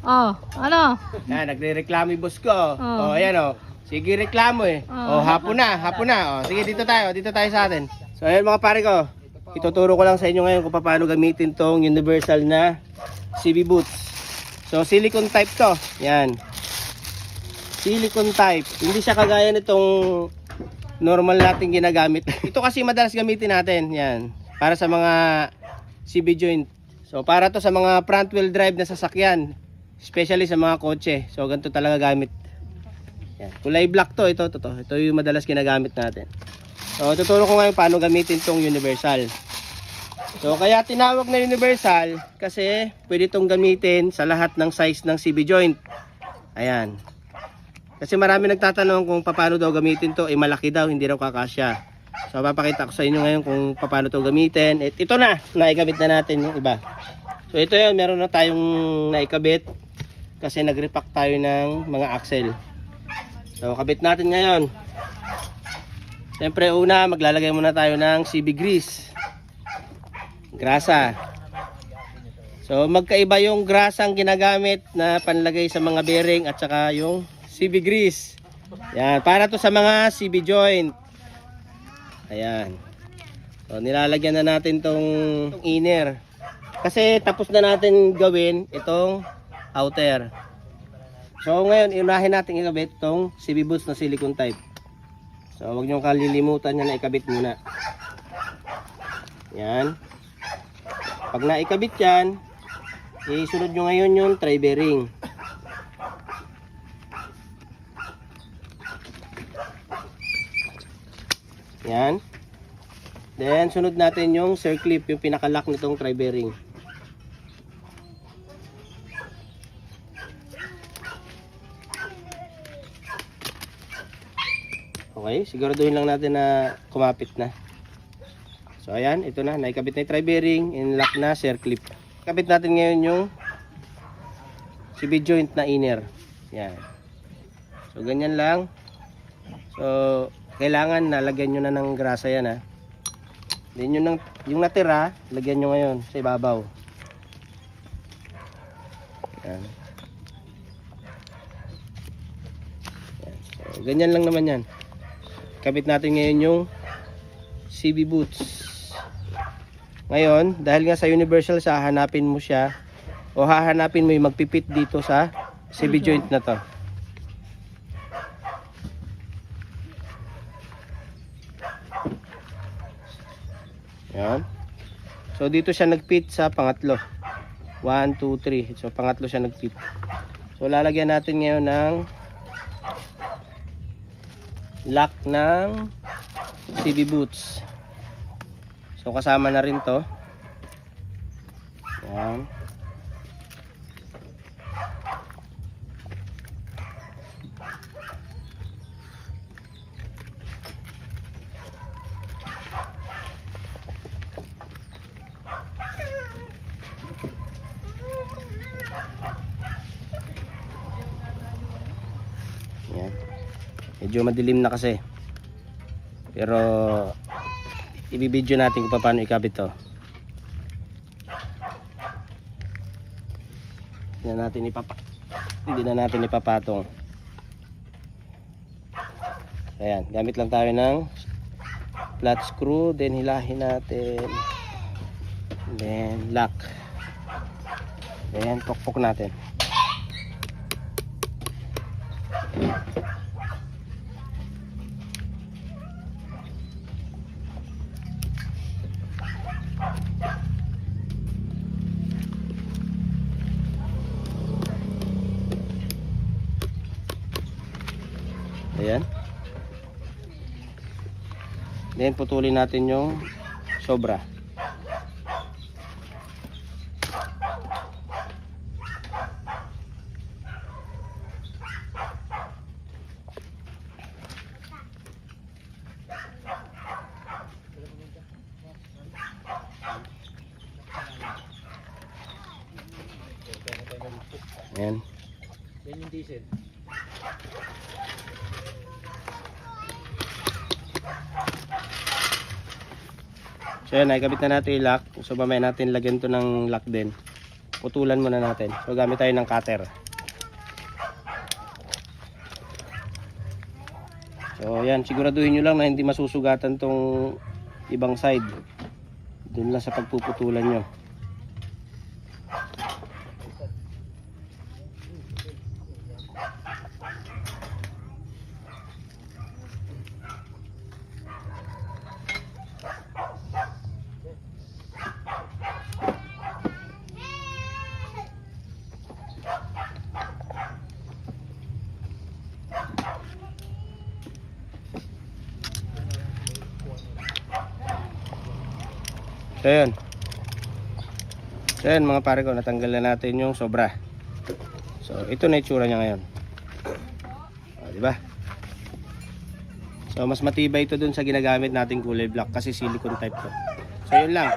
Oh, ano? Yan, nagre-reklamo yung boss ko. Oh. Oh, ayan oh. Sige reklamo eh. Oh, hapon na, hapon na. Oh, sige dito tayo sa atin. So ayan mga pare ko. Ituturo ko lang sa inyo ngayon kung paano gamitin tong universal na CB boots. So silicone type to. Yan. Silicone type. Hindi siya kagaya nitong normal nating ginagamit. Ito kasi madalas gamitin natin. Yan. Para sa mga CB joint. So para to sa mga front wheel drive na sasakyan. Especially sa mga kotse. So ganito talaga gamit. Yan. Kulay black to. Ito yung madalas ginagamit natin. So tuturo ko ngayon paano gamitin tong universal. So kaya tinawag na universal kasi pwede itong gamitin sa lahat ng size ng CB joint. Ayan. Kasi marami nagtatanong kung paano daw gamitin to. Malaki daw, hindi raw kakasya. So papakita ko sa inyo ngayon kung paano to gamitin. Ito na, naikabit na natin yung iba. So ito yun, meron na tayong naikabit kasi nag-repack tayo ng mga axle. So kabit natin ngayon. Siyempre una, maglalagay muna tayo ng CB grease. Grasa. So magkaiba yung grasang ginagamit na panlagay sa mga bearing at saka yung CB grease. Yan, para to sa mga CB joint. Ayan. So nilalagyan na natin tong inner. Kasi tapos na natin gawin itong outer. So ngayon, iunahin natin ikabit tong CB boots na silicone type. So huwag nyo kalilimutan yan na ikabit muna. Yan. Pag naikabit yan, isunod nyo ngayon yung tri bearing. Yan. Then sunod natin yung circlip, yung pinakalock nitong tri bearing. Okay, siguraduhin lang natin na kumapit na. So ayan, ito na, naikabit na yung tri bearing, in-lock na circlip. Kabit natin ngayon yung CB joint na inner. Yan. So ganyan lang. So kailangan na lagyan nyo na ng grasa yan ha. Then yung natira, lagyan nyo ngayon sa ibabaw. Yan. Yan. So ganyan lang naman yan. Kabit natin ngayon yung CB boots. Ngayon, dahil nga sa universal sa hahanapin mo siya o hahanapin mo yung magpipit dito sa CB joint na to. Yan. So dito siya nagpit sa pangatlo. 1, 2, 3. So pangatlo siya nagpit. So lalagyan natin ngayon ng lock ng CB boots. So kasama na rin to. Yan. Yan. Medyo madilim na kasi. Pero i-video natin kung paano ikabit to. Hindi na natin ipapatong. Ayan, gamit lang tayo ng flat screw, then hilahin natin. Then lock. Then pokpok natin. Ayan. Then putulin natin yung sobra. Ayan. Yan yung diesel. So yan, nakikabit na natin yung lock. So mamaya natin lagyan to ng lock din. putulan muna natin. So gamit tayo ng cutter. So yan, siguraduhin nyo lang na hindi masusugatan tong ibang side. Doon lang sa pagpuputulan nyo. So yun. So yun mga pare ko, natanggal na natin yung sobra. So ito na itsura niya ngayon. O, diba? So mas matibay ito dun sa ginagamit nating kulay black kasi silicone type to. So yun lang.